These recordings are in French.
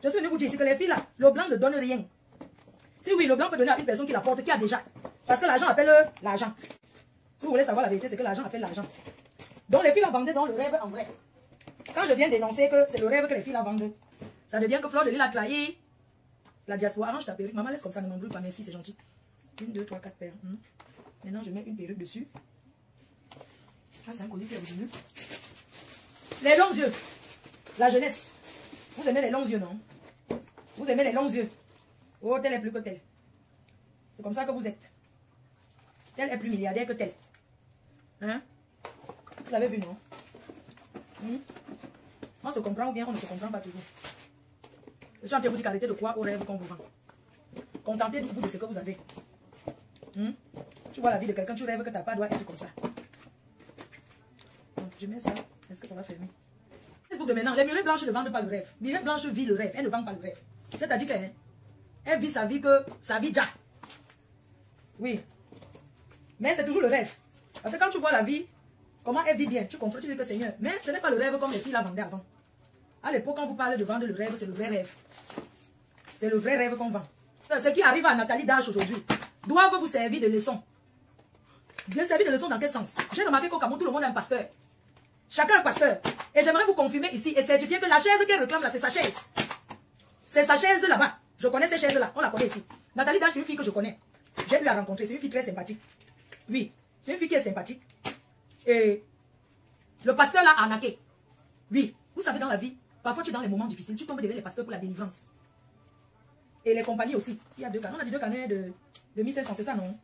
Je suis venu vous dire que les filles là, le blanc ne donne rien. Si oui, le blanc peut donner à une personne qui l'apporte, qui a déjà. Parce que l'argent appelle l'argent. Si vous voulez savoir la vérité, c'est que l'argent appelle l'argent. Donc les filles la vendaient dans le rêve en vrai. Quand je viens dénoncer que c'est le rêve que les filles la vendent, ça devient que Fleur de Lys a trahi la diaspora. Arrange ta perruque. Maman, laisse comme ça, ne m'en brûle pas. Merci, c'est gentil. 1, 2, 3, 4 paires. Maintenant, je mets une perruque dessus. Ah, c'est un collier qui est revenu. Les longs yeux. La jeunesse. Vous aimez les longs yeux, non? Vous aimez les longs yeux. Oh, tel est plus que tel. C'est comme ça que vous êtes. Tel est plus milliardaire que tel. Hein? Vous l'avez vu, non? On se comprend ou bien on ne se comprend pas toujours. Je suis en train de vous dire qu'arrêtez de croire au rêve qu'on vous vend. Contentez-vous de ce que vous avez. Tu vois la vie de quelqu'un, tu rêves que ta part doit être comme ça. Donc, je mets ça. Est-ce que ça va fermer? Facebook de maintenant, les murets blanches ne vendent pas le rêve. Murets blanches vit le rêve, elle ne vend pas le rêve. C'est-à-dire qu'elle vit sa vie déjà. Oui. Mais c'est toujours le rêve. Parce que quand tu vois la vie, comment elle vit bien, tu comprends, tu dis que Seigneur. Mais ce n'est pas le rêve comme les filles la vendaient avant. À l'époque, quand vous parlez de vendre le rêve, c'est le vrai rêve. C'est le vrai rêve qu'on vend. Ce qui arrive à Nathalie Dash aujourd'hui doivent vous servir de leçon. Bien servir de leçon dans quel sens? J'ai remarqué qu'au Cameroun, tout le monde est un pasteur. Chacun est un pasteur. Et j'aimerais vous confirmer ici et certifier que la chaise qu'elle réclame là, c'est sa chaise. C'est sa chaise là-bas. Je connais ces chaises-là. On la connaît ici. Nathalie Dash, c'est une fille que je connais. J'ai eu la rencontrer. C'est une fille très sympathique. Oui, c'est une fille qui est sympathique. Et le pasteur l'a arnaqué. Oui, vous savez, dans la vie, parfois tu es dans les moments difficiles, tu tombes derrière les pasteurs pour la délivrance. Et les compagnies aussi. Il y a 2 canets. On a dit 2 canets de 1500, c'est ça, non?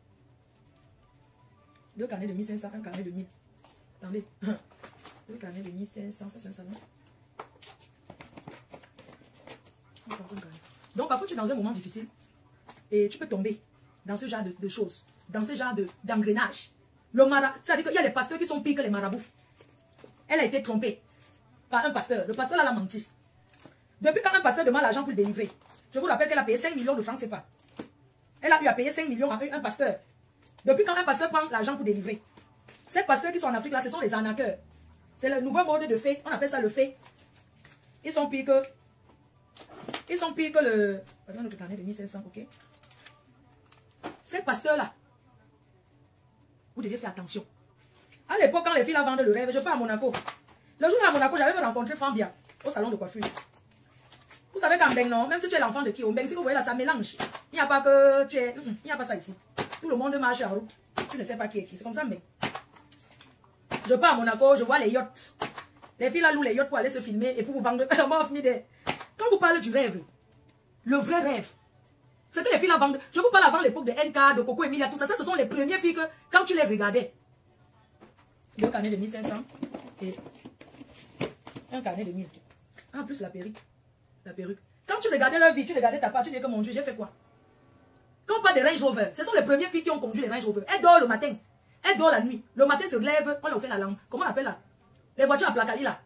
2 canets de 1500, un canet de 1000. Attendez. 2 canets de 1500, ça, c'est ça, non? Donc, parfois, tu es dans un moment difficile et tu peux tomber dans ce genre de choses, dans ce genre d'engrenage. Le marabout, c'est-à-dire qu'il y a les pasteurs qui sont pires que les marabouts. Elle a été trompée par un pasteur. Le pasteur là l'a menti. Depuis quand un pasteur demande l'argent pour le délivrer, je vous rappelle qu'elle a payé 5 millions de francs CFA. Elle a eu à payer 5 millions à un pasteur. Depuis quand un pasteur prend l'argent pour délivrer? Ces pasteurs qui sont en Afrique là, ce sont les arnaqueurs. C'est le nouveau mode de fait. On appelle ça le fait. Ils sont pires que... Ils sont pires que le... Parce que notre carnet de 1500, ok? Ces pasteurs-là, vous devez faire attention. À l'époque, quand les filles la vendent le rêve, je pars à Monaco. Le jour à Monaco, j'avais rencontré Fambia au salon de coiffure. Vous savez qu'en Beng, non, même si tu es l'enfant de qui, au Beng, si vous voyez là, ça mélange. Il n'y a pas que tu es... Il n'y a pas ça ici. Tout le monde marche en route. Tu ne sais pas qui est qui. C'est comme ça, Beng. Je pars à Monaco, je vois les yachts. Les filles là louent les yachts pour aller se filmer et pour vous vendre. Quand vous parlez du rêve, le vrai rêve, c'est que les filles là vendent. Je vous parle avant l'époque de NK, de Coco Emilia, tout ça. Ça, ce sont les premières filles que, quand tu les regardais, 2 carnets de 1500 et un carnet de 1000. En plus, la perruque. La perruque. Quand tu regardais leur vie, tu regardais ta part, tu disais que mon Dieu, j'ai fait quoi? Quand on parle des Range Rover, ce sont les premières filles qui ont conduit les Range Rover. Elles dorment le matin. Elle dort la nuit. Le matin se lève, on leur fait la lampe. Comment on appelle là? Les voitures à placali là.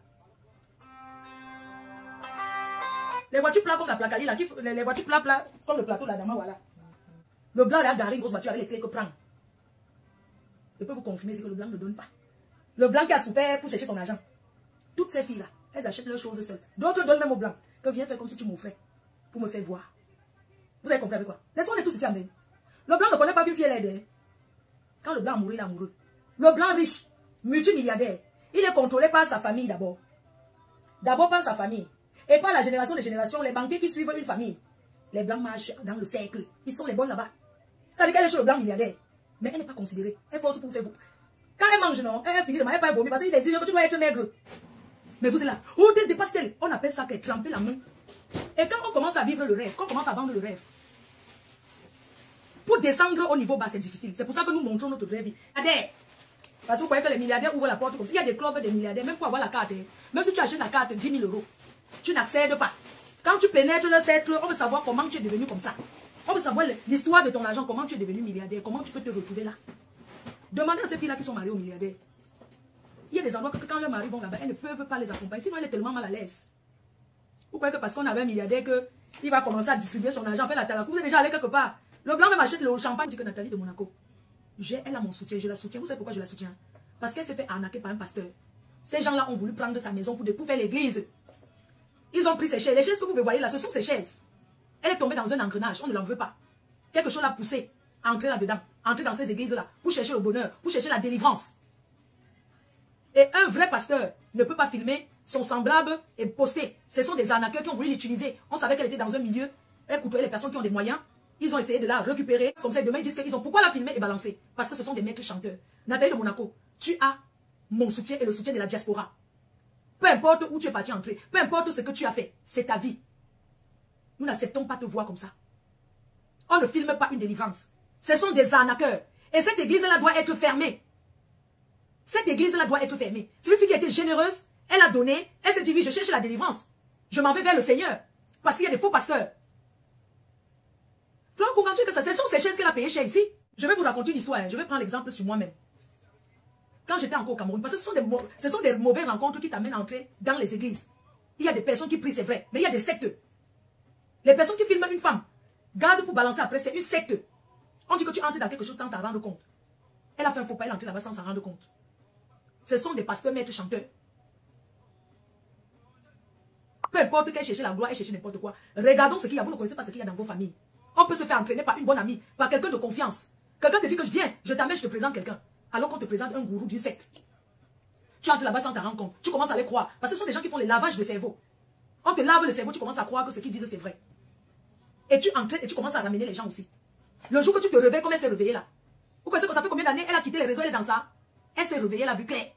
Les voitures plats comme la placali là. Les voitures plats comme le plateau là, d'Ama, voilà. Le blanc là, garé une grosse voiture avec les clés que prend. Je peux vous confirmer que le blanc ne donne pas. Le blanc qui a souffert pour chercher son argent. Toutes ces filles là, elles achètent leurs choses seules. D'autres donnent même au blanc. Que viens faire comme si tu m'offrais. Pour me faire voir. Vous avez compris avec quoi? Laisse-moi, on est tous ici en même. Le blanc ne connaît pas qu'une fille elle aide. Quand le blanc amoureux, il est amoureux. Le blanc riche, multimilliardaire, il est contrôlé par sa famille d'abord. D'abord par sa famille. Et par la génération des générations, les banquiers qui suivent une famille. Les blancs marchent dans le cercle. Ils sont les bons là-bas. Ça veut dire qu'elle est chez le blanc milliardaire. Mais elle n'est pas considérée. Elle force pour faire vous. Quand elle mange, non, elle finit de manger, elle pas vomir parce qu'il exige que tu dois être maigre. Mais vous êtes là. Oh, tel dépasse tel. On appelle ça qu'elle trempe la main. Et quand on commence à vivre le rêve, quand on commence à vendre le rêve, pour descendre au niveau bas, c'est difficile. C'est pour ça que nous montrons notre vraie vie. Adhère. Parce que vous voyez que les milliardaires ouvrent la porte comme ça. Il y a des clubs des milliardaires, même pour avoir la carte. Même si tu achètes la carte 10 000 €, tu n'accèdes pas. Quand tu pénètres le cercle, on veut savoir comment tu es devenu comme ça. On veut savoir l'histoire de ton argent, comment tu es devenu milliardaire, comment tu peux te retrouver là. Demandez à ces filles-là qui sont mariées aux milliardaires. Il y a des endroits que quand leurs maris vont là-bas, elles ne peuvent pas les accompagner. Sinon, elle est tellement mal à l'aise. Vous croyez que parce qu'on avait un milliardaire qu'il va commencer à distribuer son argent, faire la talakou, vous êtes déjà allé quelque part. Le blanc même achète le champagne, dit que Nathalie de Monaco. Elle a mon soutien, je la soutiens. Vous savez pourquoi je la soutiens? Parce qu'elle s'est fait arnaquer par un pasteur. Ces gens-là ont voulu prendre sa maison pour faire l'église. Ils ont pris ces chaises. Les chaises que vous voyez là, ce sont ces chaises. Elle est tombée dans un engrenage. On ne l'en veut pas. Quelque chose l'a poussée à entrer là-dedans. Entrer dans ces églises-là. Pour chercher le bonheur. Pour chercher la délivrance. Et un vrai pasteur ne peut pas filmer son semblable et poster. Ce sont des arnaqueurs qui ont voulu l'utiliser. On savait qu'elle était dans un milieu. Elle côtoyait les personnes qui ont des moyens. Ils ont essayé de la récupérer. Comme ça, demain, ils disent qu'ils ont pourquoi la filmer et balancer. Parce que ce sont des maîtres chanteurs. Nathalie de Monaco, tu as mon soutien et le soutien de la diaspora. Peu importe où tu es parti entrer. Peu importe ce que tu as fait. C'est ta vie. Nous n'acceptons pas te voir comme ça. On ne filme pas une délivrance. Ce sont des arnaqueurs. Et cette église-là doit être fermée. Cette église-là doit être fermée. C'est une fille qui a été généreuse. Elle a donné. Elle s'est dit, oui, je cherche la délivrance. Je m'en vais vers le Seigneur. Parce qu'il y a des faux pasteurs. Vous comprenez que ce sont ces chaises qu'elle a payées cher ici. Je vais vous raconter une histoire. Je vais prendre l'exemple sur moi-même. Quand j'étais encore au Cameroun, parce que ce sont des mauvaises rencontres qui t'amènent à entrer dans les églises. Il y a des personnes qui prient, c'est vrai. Mais il y a des sectes. Les personnes qui filment une femme, gardent pour balancer après, c'est une secte. On dit que tu entres dans quelque chose sans t'en rendre compte. Elle a fait un faux pas, elle est entrée là-bas sans s'en rendre compte. Ce sont des pasteurs, maîtres, chanteurs. Peu importe qu'elle cherche la gloire, elle cherche n'importe quoi. Regardons ce qu'il y a. Vous ne connaissez pas ce qu'il y a dans vos familles. On peut se faire entraîner par une bonne amie, par quelqu'un de confiance. Quelqu'un te dit que viens, je t'amène, je te présente quelqu'un. Alors qu'on te présente un gourou d'une secte. Tu entres là-bas sans t'en rendre compte. Tu commences à les croire. Parce que ce sont des gens qui font les lavages de cerveau. On te lave le cerveau, tu commences à croire que ce qu'ils disent c'est vrai. Et tu entraînes et tu commences à ramener les gens aussi. Le jour que tu te réveilles, comme elle s'est réveillée là. Vous connaissez que ça fait combien d'années elle a quitté les réseaux, elle est dans ça. Elle s'est réveillée, elle a vu clair.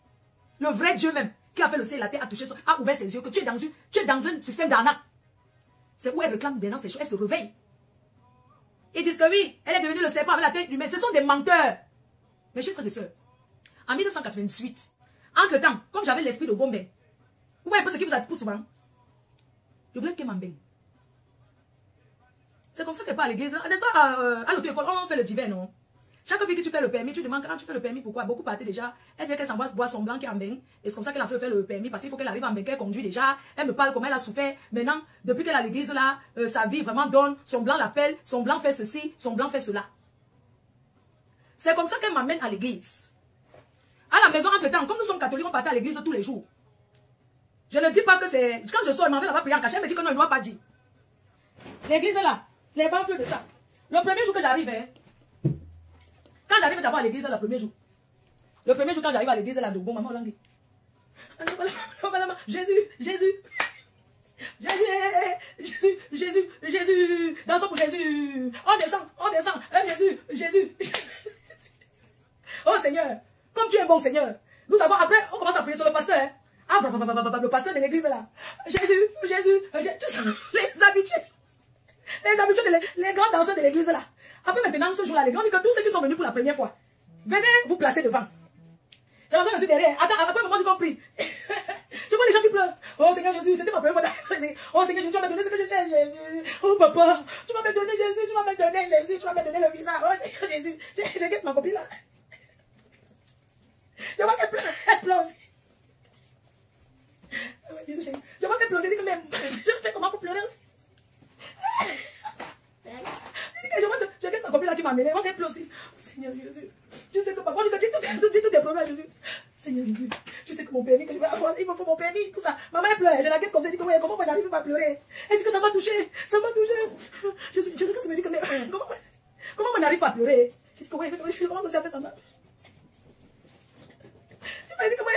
Le vrai Dieu même, qui a fait le ciel et la terre, a ouvert ses yeux, que tu es dans un système d'arnaque. C'est où elle réclame maintenant ces choses, elle se réveille. Ils disent que oui, elle est devenue le serpent avec la tête humaine. Ce sont des menteurs. Mes chers frères et sœurs, en 1998, entre-temps, comme j'avais l'esprit de Gombe, vous voyez un peu ce qui vous attire souvent. Je voulais qu'elle m'embaigne. C'est comme ça qu'elle part à l'église. N'est-ce pas, à l'auto-école, on fait le divin, non? Chaque fois que tu fais le permis, tu demandes quand tu fais le permis, pourquoi? Beaucoup partaient déjà. Elle dit qu'elle s'envoie boire son blanc qui est en bain. Et c'est comme ça qu'elle a fait le permis. Parce qu'il faut qu'elle arrive en bain, qu'elle conduit déjà. Elle me parle comment elle a souffert. Maintenant, depuis qu'elle est à l'église là, sa vie vraiment donne. Son blanc l'appelle. Son blanc fait ceci. Son blanc fait cela. C'est comme ça qu'elle m'amène à l'église. À la maison, entre-temps, comme nous sommes catholiques, on partait à l'église tous les jours. Je ne dis pas que c'est... Quand je sors, elle m'en va là-bas prier en cachet. Elle me dit que non, il ne doit pas dire. L'église est là. Les baffles de ça. Le premier jour que j'arrive, quand j'arrive d'abord à l'église, le premier jour. Le premier jour quand j'arrive à l'église, là, de bon, maman, langue. Jésus, Jésus. Jésus, Jésus, Jésus. Dansons pour Jésus. On descend. Jésus, Jésus. Oh Seigneur, comme tu es bon Seigneur. Nous avons, après, on commence à prier sur le pasteur. Ah, le pasteur de l'église là. Jésus, Jésus, les habitués. Les habitués, les grands danseurs de l'église là. Après maintenant, ce jour-là, les grands disent que tous ceux qui sont venus pour la première fois, venez vous placer devant. C'est comme ça que je suis derrière. Attends, après un moment, j'ai compris. Je vois les gens qui pleurent. Oh Seigneur Jésus, c'était ma première fois. Oh Seigneur Jésus, tu vas me donner ce que je cherche, Jésus. Oh papa, tu vas me donner Jésus, tu vas me donner Jésus, tu vas me donner le visa. Oh Seigneur Jésus, je quitte ma copine là. Je vois qu'elle pleure, aussi. Je vois qu'elle pleure, je dis que même, je fais comment pour pleurer aussi. Je quitte ma copine là qui m'a amené, je vois qu'elle pleure aussi. Seigneur Jésus, tu sais que papa, je dis tous tes problèmes à Jésus. Seigneur Jésus, tu sais que mon permis que je vais avoir, il me faut mon permis, tout ça. Maman elle pleure, je la quitte comme ça, elle dit que comment on n'arrive pas à pleurer. Elle dit que ça m'a touché, ça m'a touché. Je regarde, ça me dit que mais, comment on n'arrive pas à pleurer. Je dis comment ça fait ça m'a. Elle dit comment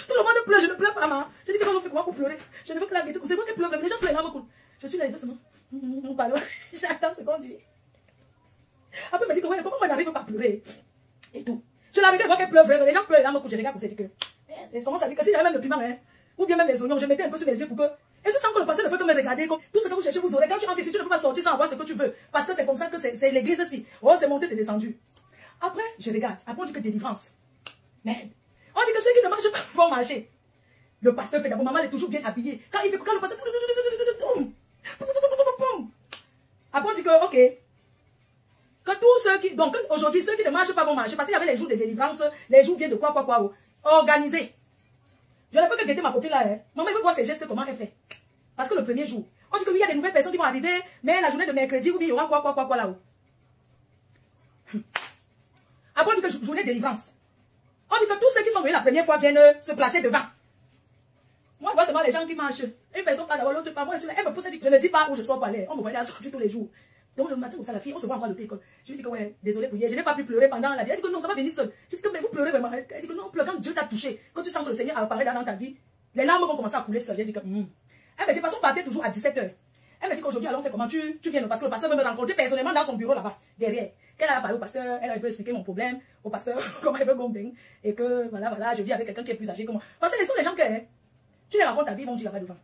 tout le monde pleure, je ne pleure pas maman. Je dis comment on fait comment pour pleurer. Je ne veux que la guetter comme c'est moi qui pleure, les gens pleurent là beaucoup. Je suis là, effectivement. J'attends ce qu'on dit. Après, elle me dit comment on n'arrive pas à pleurer. Et tout. Je la regarde, qu'elle pleure, les gens pleurent là, je regarde comme ça, je dis que. Et je commence à dire que si j'avais même le piment, ou bien même les oignons, je mettais un peu sur mes yeux pour que. Et tu sens que le pasteur ne fait que me regarder, comme tout ce que vous cherchez, vous aurez. Quand tu entres ici, tu ne peux pas sortir sans avoir ce que tu veux. Parce que c'est comme ça que c'est l'église aussi. Oh, c'est monté, c'est descendu. Après, je regarde. Après, on dit que délivrance. Merde. On dit que ceux qui ne marchent pas vont marcher. Le pasteur fait d'abord, maman est toujours bien habillée. Quand il fait, quand le pasteur. Après, on dit que, ok. Que tous ceux qui, donc aujourd'hui, ceux qui ne marchent pas vont marcher. Parce qu'il y avait les jours de délivrance, les jours bien de quoi, organisés. Je n'ai pas que guetter ma copine là. Maman, il veut voir ses gestes, comment elle fait. Parce que le premier jour, on dit que oui, il y a des nouvelles personnes qui vont arriver, mais la journée de mercredi, oui, il y aura quoi là-haut. Après, on dit que journée de délivrance. On dit que tous ceux qui sont venus la première fois viennent se placer devant. Moi, je vois seulement les gens qui marchent. Une personne parle d'abord, l'autre pas. Moi, elle me pose, elle dit, je ne dis pas où je sors pour aller. On me voit aller à sortir tous les jours. Donc, le matin, ça, la fille, on se voit encore à l'hôtel. Je lui dis que, ouais, désolé pour hier, je n'ai pas pu pleurer pendant la vie. Elle dit que non, ça va venir seul. Je dis que, mais vous pleurez vraiment. Elle dit que non, pleure quand Dieu t'a touché. Quand tu sens que le Seigneur apparaît dans ta vie, les larmes vont commencer à couler seul. Je dis que, Elle me dit, parce qu'on partait toujours à 17h. Elle me dit qu'aujourd'hui, alors on fait comment tu viens, parce que le pasteur veut me rencontrer personnellement dans son bureau là-bas, derrière. Qu'elle a parlé au pasteur, elle a pu expliquer mon problème au pasteur, comment elle veut gomber. Et que, voilà, je vis avec quelqu'un qui est plus âgé que moi. Parce que ce sont les gens que, tu les rencontres ta vie, ils vont dire la vraie devant.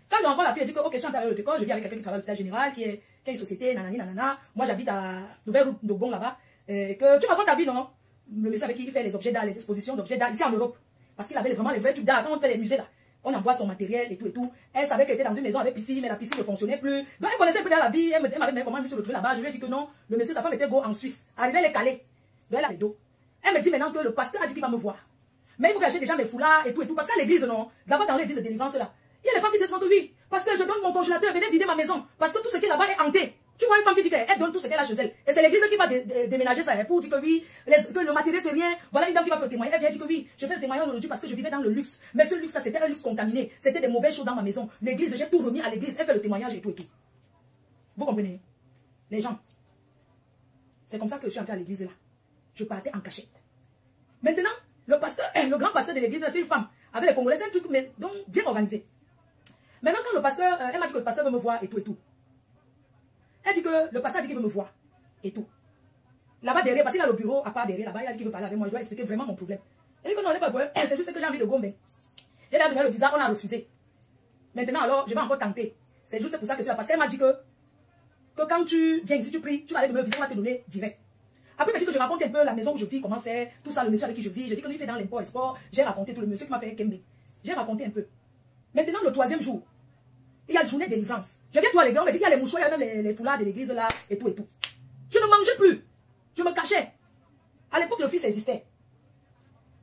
Quand je rencontre la fille, elle dit que, ok, je suis en train de l'école, je vis avec quelqu'un qui travaille à l'hôpital général, qui a une société, nanana. Moi, j'habite à Nouvelle Route de Bon là-bas. Que tu racontes ta vie, non? Le monsieur avec qui il fait les objets d'art, les expositions d'objets d'art, ici en Europe. Parce qu'il avait vraiment les vrais trucs d'art. Quand on fait les musées là, on envoie son matériel et tout et tout. Elle savait qu'elle était dans une maison avec piscine, mais la piscine ne fonctionnait plus. Donc elle connaissait un peu dans la vie. Elle m'avait dit comment elle se retrouvait là-bas. Je lui ai dit que non, le monsieur, sa femme était go en Suisse. Arrivé, elle est calée. Donc elle a les dos. Elle me dit maintenant que le pasteur a dit qu'il va me voir. Mais il faut que j'achète déjà mes foulards et tout et tout. Parce qu'à l'église, non, d'abord dans l'église de délivrance là, il y a des femmes qui disent que oui, parce que je donne mon congélateur, venez vider ma maison. Parce que tout ce qui est là-bas est hanté. Tu vois une femme qui dit qu'elle donne tout ce qu'elle a chez elle. Et c'est l'église qui va déménager ça pour dire que oui, que le matériel c'est rien. Voilà une dame qui va faire le témoignage. Elle vient dire que oui, je fais le témoignage aujourd'hui parce que je vivais dans le luxe. Mais ce luxe là, c'était un luxe contaminé. C'était des mauvaises choses dans ma maison. L'église, j'ai tout remis à l'église. Elle fait le témoignage et tout et tout. Vous comprenez? Les gens. C'est comme ça que je suis entrée à l'église là. Je partais en cachette. Maintenant, le pasteur, le grand pasteur de l'église, c'est une femme. Avec les Congolais, c'est un truc mais, donc, bien organisé. Maintenant, quand le pasteur, elle m'a dit que le pasteur veut me voir et tout et tout. Elle dit que le pasteur dit qu'il veut me voir et tout. Là-bas derrière, parce qu'il a le bureau à part derrière, là-bas, il a dit qu'il veut parler avec moi. Je dois expliquer vraiment mon problème. Elle dit que non, elle n'est pas problème. C'est juste que j'ai envie de gomber. J'ai donné le visa, on a refusé. Maintenant, alors, je vais encore tenter. C'est juste pour ça que c'est là. Parce qu'elle m'a dit que quand tu viens ici, tu pries, tu vas aller me visa, on va te donner direct. Après, elle m'a dit que je raconte un peu la maison où je vis, comment c'est, tout ça, le monsieur avec qui je vis. Je dis que lui fait dans l'import et sport. J'ai raconté tout, le monsieur qui m'a fait un kembe. J'ai raconté un peu. Maintenant, le 3e jour, il y a une journée de délivrance. Je viens toi les gars, on me dit qu'il y a les mouchoirs, il y a même les foulards de l'église là, et tout et tout. Je ne mangeais plus. Je me cachais. À l'époque, le fils existait.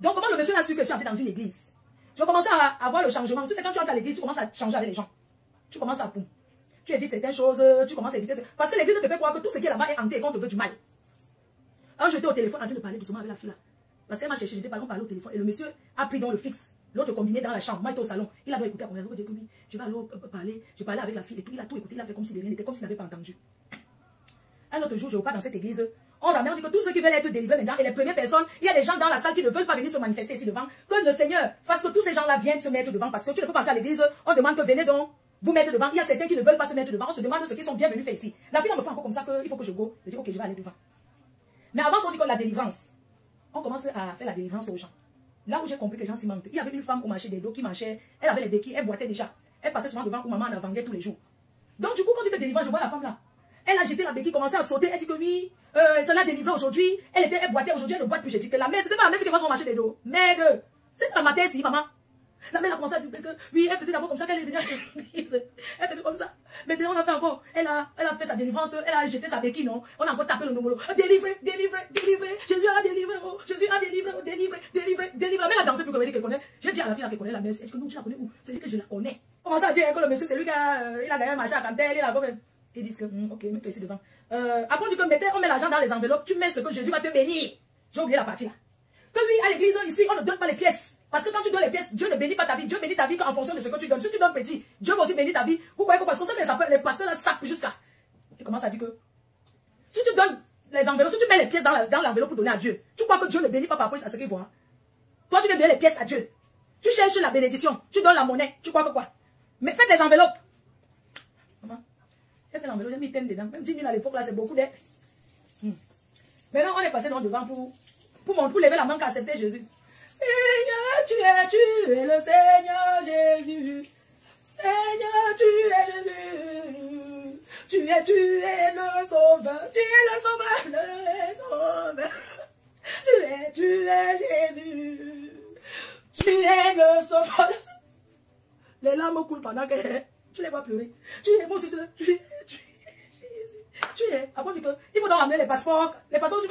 Donc, comment le monsieur a su que je suis entrée dans une église? Je commençais à avoir le changement. Tu sais, quand tu entres à l'église, tu commences à changer avec les gens. Tu commences à poum. Tu évites certaines choses, tu commences à éviter. Parce que l'église te fait croire que tout ce qui est là-bas est hanté et qu'on te veut du mal. Alors, j'étais au téléphone en train de parler doucement avec la fille là. Parce qu'elle m'a cherché, j'étais pas loin parler au téléphone. Et le monsieur a pris dans le fixe. L'autre combiné dans la chambre. Moi, j'étais au salon. Il a dû écouter la conversation. Je dis oui, je vais aller parler. Je parlais avec la fille et tout. Il a tout écouté. Il a fait comme si de rien n'était, comme s'il n'avait pas entendu. Un autre jour, je repars dans cette église. On ramène, on dit que tous ceux qui veulent être délivrés maintenant, et les premières personnes, il y a des gens dans la salle qui ne veulent pas venir se manifester ici devant. Que le Seigneur fasse que tous ces gens-là viennent se mettre devant. Parce que tu ne peux pas entrer à l'église. On demande que venez donc vous mettre devant. Il y a certains qui ne veulent pas se mettre devant. On se demande ceux qui sont bienvenus faire ici. La fille, elle me fait encore comme ça qu'il faut que je go. Je dis ok, je vais aller devant. Mais avant, on dit que la délivrance. On commence à faire la délivrance aux gens. Là où j'ai compris que les gens s'y mentent. Il y avait une femme au marché des dos qui marchait. Elle avait les béquilles, elle boitait déjà. Elle passait souvent devant où maman en vendait tous les jours. Donc du coup, quand on dit que délivrance, je vois la femme là. Elle a jeté la béquille, commençait à sauter. Elle dit que oui, ça l'a délivrée aujourd'hui. Elle boitait aujourd'hui, elle ne boite plus. J'ai dit que la mère, c'est pas la mère qui va sur le marché des dos. Merde, c'est la matin ici, maman. La mère a commencé à dire que oui, elle faisait d'abord comme ça qu'elle est venue à l'église. Elle faisait comme ça. Maintenant, on a fait encore. Elle a fait sa délivrance. Elle a jeté sa béquille, non. On a encore tapé le numéro. Délivré, délivré, délivré. Jésus a délivré, oh. Jésus a délivré, oh. Délivré, délivré, délivré. Mais elle a dansé plus que qu'elle connaît. J'ai dit à la fille là qu'elle connaît la messe. Elle dit que non, tu la connais où? C'est dit que je la connais. Comment ça dire que le monsieur, c'est lui qui a gagné un marché à Cantel, il a gagné. Ils disent que, ok, mets-toi ici devant. Après, on dit que on met l'argent dans les enveloppes, tu mets ce que Jésus va te bénir. J'ai oublié la partie là. Que oui, à l'église, ici, on ne donne pas les pièces. Parce que quand tu donnes les pièces, Dieu ne bénit pas ta vie. Dieu bénit ta vie en fonction de ce que tu donnes. Si tu donnes petit, Dieu va aussi bénir ta vie. Vous croyez que parce que les pasteurs là sapent jusqu'à. Et commence à dire que si tu donnes les enveloppes, si tu mets les pièces dans l'enveloppe pour donner à Dieu, tu crois que Dieu ne bénit pas par rapport à ce qu'il voit. Toi, tu viens donner les pièces à Dieu. Tu cherches la bénédiction. Tu donnes la monnaie. Tu crois que quoi? Mais faites les enveloppes. Maman, elle fait l'enveloppe, j'ai mis tel dedans. Même 10 000 à l'époque là, c'est beaucoup d'aide. Maintenant, on est passé devant pour lever la main qui a accepté Jésus. Seigneur, tu es le Seigneur Jésus. Seigneur, tu es Jésus. Tu es le sauveur. Tu es le sauveur, le sauveur. Tu es Jésus. Tu es le sauveur. Les larmes coulent pendant que tu les vois pleurer. Tu es moi aussi, tu es Jésus. Tu es. Après, il faut donc ramener les passeports. Les passeports,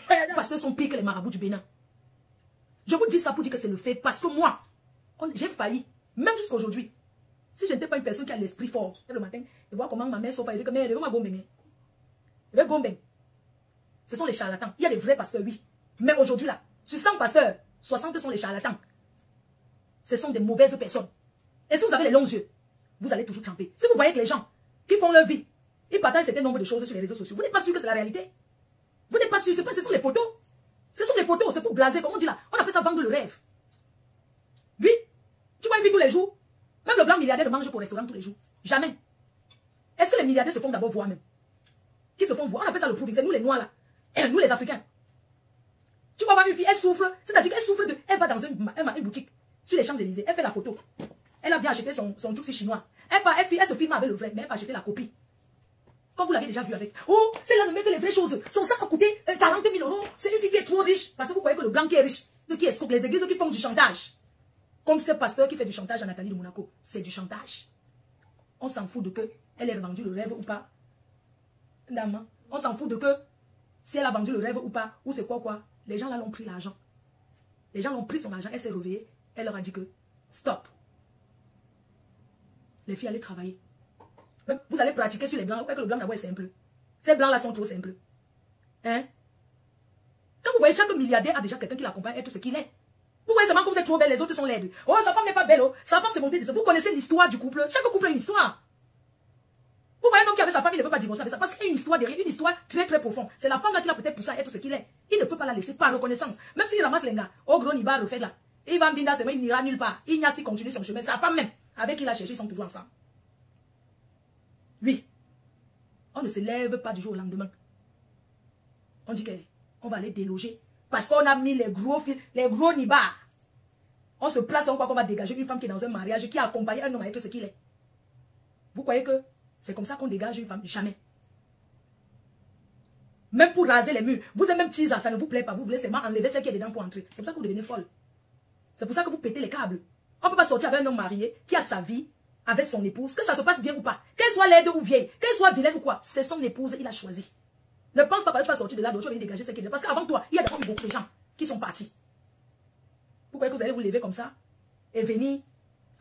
les pasteurs sont pires que les marabouts du Bénin. Je vous dis ça pour dire que c'est le fait. Parce que moi, j'ai failli. Même jusqu'à aujourd'hui. Si je n'étais pas une personne qui a l'esprit fort, le matin, et voir comment ma mère sauve, je dis que mais elle va gomber. Elle va gomber. ce sont les charlatans. Il y a des vrais pasteurs, oui. Mais aujourd'hui, là, sur 100 pasteurs, 60 sont les charlatans. Ce sont des mauvaises personnes. Et si vous avez les longs yeux, vous allez toujours tremper. Si vous voyez que les gens qui font leur vie, ils partagent un certain nombre de choses sur les réseaux sociaux, vous n'êtes pas sûr que c'est la réalité. Vous n'êtes pas sûr, ce sont les photos. Ce sont les photos, c'est pour blaser, comme on dit là. On appelle ça vendre le rêve. Oui, tu vois une vie tous les jours. Même le blanc milliardaire ne mange pas au restaurant tous les jours. Jamais. Est-ce que les milliardaires se font d'abord voir même? Qui se font voir? On appelle ça le proving. C'est nous les noirs là. Nous les Africains. Tu vois voir une fille, elle souffre. C'est-à-dire qu'elle souffre de... Elle va dans une boutique sur les Champs-Élysées. Elle fait la photo. Elle a bien acheté son truc chinois. Elle se filme avec le vrai, mais elle va acheter la copie. Comme vous l'avez déjà vu avec. Oh, c'est là de mettre les vraies choses. Son sac a coûté 40 000 €. C'est une fille qui est trop riche. Parce que vous voyez que le blanc qui est riche. Ceux qui escroquent les églises qui font du chantage. Comme ce pasteur qui fait du chantage à Nathalie de Monaco. C'est du chantage. On s'en fout de que elle ait vendu le rêve ou pas. Dame, on s'en fout de que si elle a vendu le rêve ou pas. Ou c'est quoi. Les gens là l'ont pris l'argent. Les gens l'ont pris son argent. Elle s'est réveillée. Elle leur a dit que stop. Les filles allaient travailler. Vous allez pratiquer sur les blancs. Vous voyez que le blanc d'abord est simple. Ces blancs là sont trop simples. Hein? Quand vous voyez chaque milliardaire a déjà quelqu'un qui l'accompagne être ce qu'il est. Vous voyez seulement que vous êtes trop belle, les autres sont laides. Oh, sa femme n'est pas belle. Oh. Sa femme s'est montée de ça. Vous connaissez l'histoire du couple. Chaque couple a une histoire. Vous voyez un homme qui avait sa femme, il ne peut pas divorcer avec ça. Parce qu'il y a une histoire derrière, une histoire très très profonde. C'est la femme là qui l'a peut-être poussé à être ce qu'il est. Il ne peut pas la laisser par reconnaissance. Même s'il ramasse les gars, oh gros, il va refaire là. Il va binda, il n'ira nulle part. Il n'y a si continuer son chemin. Sa femme même, avec qui il a cherché, ils sont toujours ensemble. Oui. On ne se lève pas du jour au lendemain. On dit qu'on va aller déloger. Parce qu'on a mis les gros fils, les gros nibards. On se place, on croit qu'on va dégager une femme qui est dans un mariage, qui a accompagné un homme à être ce qu'il est. Vous croyez que c'est comme ça qu'on dégage une femme? Jamais. Même pour raser les murs. Vous êtes même teaser, ça ne vous plaît pas. Vous voulez seulement enlever celle qui est dedans pour entrer. C'est pour ça que vous devenez folle. C'est pour ça que vous pétez les câbles. On ne peut pas sortir avec un homme marié qui a sa vie avec son épouse, que ça se passe bien ou pas. Qu'elle soit laide ou vieille, qu'elle soit vilaine ou quoi. C'est son épouse, il a choisi. Ne pense pas que tu vas sortir de là, tu vas venir dégager celle qui est dedans. Parce qu'avant toi, il y a d'abord beaucoup de gens qui sont partis. Vous croyez que vous allez vous lever comme ça et venir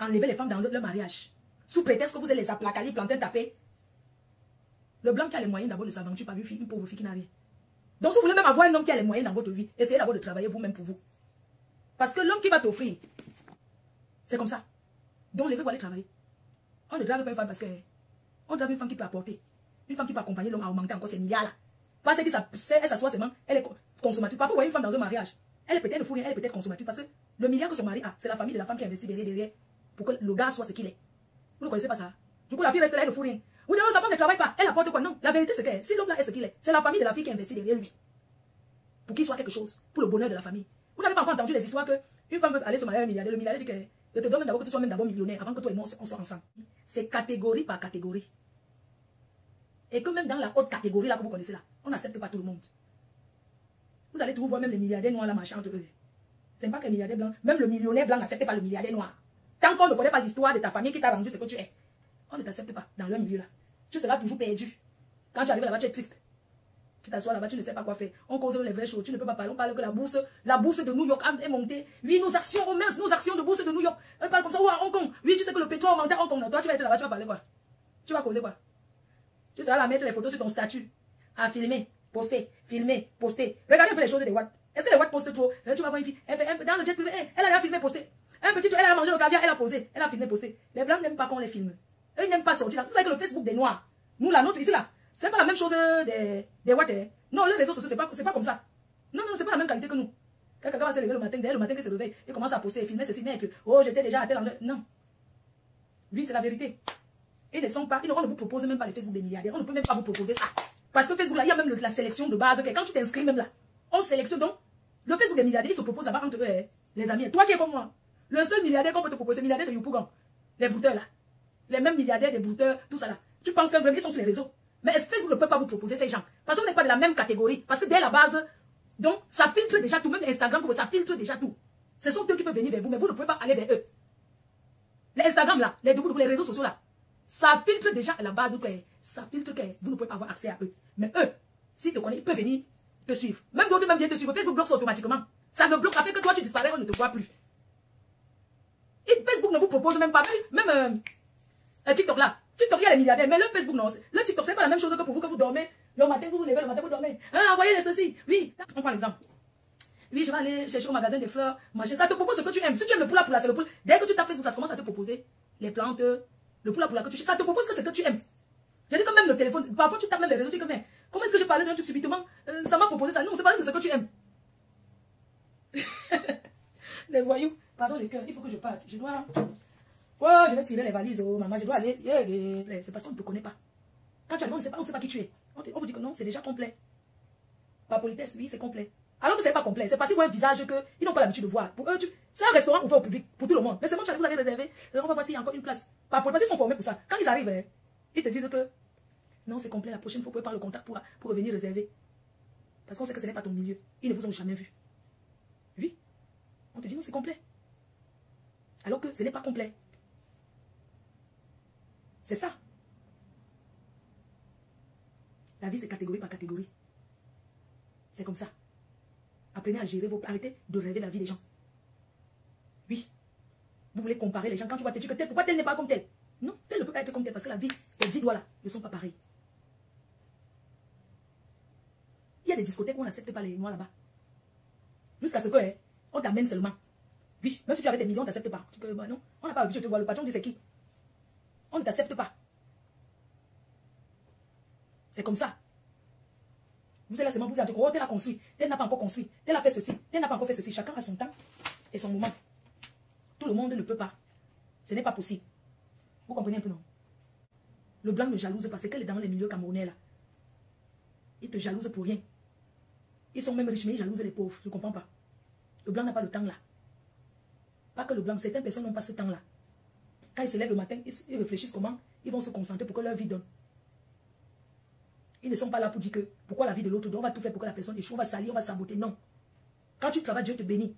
enlever les femmes dans leur mariage sous prétexte que vous allez les applacaler, planter, taper. Le blanc qui a les moyens d'abord ne s'aventure pas une pauvre fille qui n'a rien. Donc si vous voulez même avoir un homme qui a les moyens dans votre vie, essayez d'abord de travailler vous-même pour vous. Parce que l'homme qui va t'offrir, c'est comme ça. Donc levez-vous aller travailler. On ne drague pas une femme parce qu'on drague une femme qui peut apporter. Une femme qui peut accompagner l'homme à augmenter encore ses milliards là. Parce qu'elle s'assoit seulement, elle est consommatrice. Parfois vous voyez une femme dans un mariage. Elle est peut-être ne fout rien, elle est peut-être consommatrice parce que le milliard que son mari a, c'est la famille de la femme qui investit derrière pour que le gars soit ce qu'il est. Vous ne connaissez pas ça. Du coup, la fille reste là, elle ne fout rien. Vous dites, sa femme ne travaille pas, elle apporte quoi? Non, la vérité c'est que si l'homme là est ce qu'il est, c'est la famille de la fille qui investit derrière lui. Pour qu'il soit quelque chose, pour le bonheur de la famille. Vous n'avez pas encore entendu les histoires que une femme peut aller se marier à un milliardaire. Le milliardaire dit que je te donne d'abord que tu sois même d'abord millionnaire avant que toi et moi on soit ensemble. C'est catégorie par catégorie. Et que même dans la haute catégorie là que vous connaissez là, on n'accepte pas tout le monde. Vous allez toujours voir même les milliardaires noirs là marchant entre eux. C'est pas que les milliardaires blancs, même le millionnaire blanc n'accepte pas le milliardaire noir. Tant qu'on ne connaît pas l'histoire de ta famille qui t'a rendu ce que tu es, on ne t'accepte pas dans leur milieu là. Tu seras toujours perdu. Quand tu arrives là-bas, tu es triste. Tu t'assois là-bas, tu ne sais pas quoi faire. On cause les vraies choses, tu ne peux pas parler. On parle que la bourse de New York est montée. Oui, nos actions de bourse de New York. On parle comme ça, ou à Hong Kong. Oui, tu sais que le pétrole augmente à Hong Kong. Toi, tu vas être là-bas, tu vas parler quoi? Tu vas causer quoi? Tu seras là à mettre les photos sur ton statut. À filmer, poster, filmer, poster. Regardez un peu les choses des Watts. Est-ce que les Watts postent trop? Tu vas voir une fille, dans le jet privé, elle a filmé, posté. Un petit truc, elle a mangé le caviar, elle a posé. Elle a filmé, posté. Les blancs n'aiment pas qu'on les filme. Eux, ils n'aiment pas sortir là. Vous savez que le Facebook des Noirs, nous, la nôtre, ici là, c'est pas la même chose des Watts. Non, les réseaux sociaux, c'est pas comme ça. Non, c'est pas la même qualité que nous. Quand quelqu'un va se lever le matin, dès le matin qu'il se réveille, il commence à poster, filmer, ceci, mettre. Oh, j'étais déjà à tel endroit. Non. Oui, c'est la vérité. Ils ne sont pas, on ne vous propose même pas les Facebook des milliardaires. On ne peut même pas vous proposer ça. Parce que Facebook là, il y a même la sélection de base. Quand tu t'inscris même là, on sélectionne donc. Le Facebook des milliardaires, il se propose là-bas entre eux, les amis. Toi qui es comme moi, le seul milliardaire qu'on peut te proposer, c'est le milliardaire de Yopougon. Les brouteurs là. Les mêmes milliardaires des brouteurs, tout ça là. Tu penses qu'ils sont sur les réseaux. Mais Facebook ne peut pas vous proposer ces gens. Parce qu'on n'est pas de la même catégorie. Parce que dès la base, donc ça filtre déjà tout. Même Instagram, ça filtre déjà tout. Ce sont eux qui peuvent venir vers vous, mais vous ne pouvez pas aller vers eux. Les Instagram là, les réseaux sociaux là, ça filtre déjà à la base. Ça filtre que vous ne pouvez pas avoir accès à eux. Mais eux, s'ils te connaissent, ils peuvent venir te suivre. Même d'autres même viennent te suivre. Facebook bloque ça automatiquement. Ça ne bloque, ça fait que toi tu disparais, on ne te voit plus. Et Facebook ne vous propose même pas, même TikTok là. TikTok, il y a les milliardaires, mais le Facebook non. Le TikTok, c'est pas la même chose que pour vous que vous dormez Le matin, vous vous levez, le matin, vous dormez. Hein, envoyez les ceci. Oui, on prend l'exemple. Oui, je vais aller chercher au magasin des fleurs, machin. Ça te propose ce que tu aimes. Si tu aimes le poula, c'est le poula. Dès que tu tapes Facebook, ça commence à te proposer les plantes, le poula que tu cherches. Ça te propose que c'est que tu aimes. J'ai dit quand même le téléphone. Parfois, tu tapes même les réseaux, tu dis mais comment est-ce que je parlais d'un truc subitement? Ça m'a proposé ça. Non, c'est pas ce que tu aimes. Les voyous. Pardon les cœurs, il faut que je parte. Je dois... Oh, je vais tirer les valises. Oh, maman, je dois aller. C'est parce qu'on ne te connaît pas. Quand tu arrives, on ne sait pas qui tu es. On vous dit que non, c'est déjà complet. Par politesse, oui, c'est complet. Alors que ce n'est pas complet. C'est parce qu'ils voient un visage qu'ils n'ont pas l'habitude de voir. Pour eux, c'est un restaurant ouvert au public, pour tout le monde. Mais c'est bon, vous avez réservé. On va voir s'il y a encore une place. Par politesse, ils sont formés pour ça. Quand ils arrivent, ils te disent que non, c'est complet. La prochaine fois, vous pouvez prendre le contact pour revenir réserver. Parce qu'on sait que ce n'est pas ton milieu. Ils ne vous ont jamais vu. Oui. On te dit non, c'est complet. Alors que ce n'est pas complet. C'est ça. La vie, c'est catégorie par catégorie. C'est comme ça. Apprenez à gérer arrêtez de rêver la vie des gens. Oui. Vous voulez comparer les gens. Quand tu vas te dire que tel, pourquoi tel n'est pas comme tel? Non, tel ne peut pas être comme tel parce que la vie, les 10 doigts là, ne sont pas pareils. Il y a des discothèques où on n'accepte pas les noirs là-bas. Jusqu'à ce que, on t'amène seulement. Oui, même si tu avais des millions, on ne t'accepte pas. Bah non, on n'a pas l'habitude de te voir. Le patron dit c'est qui? On ne t'accepte pas. C'est comme ça. Vous êtes là seulement, vous êtes oh, tel a construit, tel n'a pas encore construit, tel a fait ceci, tel n'a pas encore fait ceci. Chacun a son temps et son moment. Tout le monde ne peut pas. Ce n'est pas possible. Vous comprenez un peu, non? Le blanc ne jalouse pas, parce qu'elle est dans les milieux camerounais là. Ils te jalousent pour rien. Ils sont même riches, mais ils jalousent les pauvres. Je ne comprends pas. Le blanc n'a pas le temps là. Pas que le blanc, certaines personnes n'ont pas ce temps là. Quand ils se lèvent le matin, ils réfléchissent comment ils vont se concentrer pour que leur vie donne. Ils ne sont pas là pour dire que pourquoi la vie de l'autre, on va tout faire pour que la personne échoue, on va salir, on va saboter. Non. Quand tu travailles, Dieu te bénit.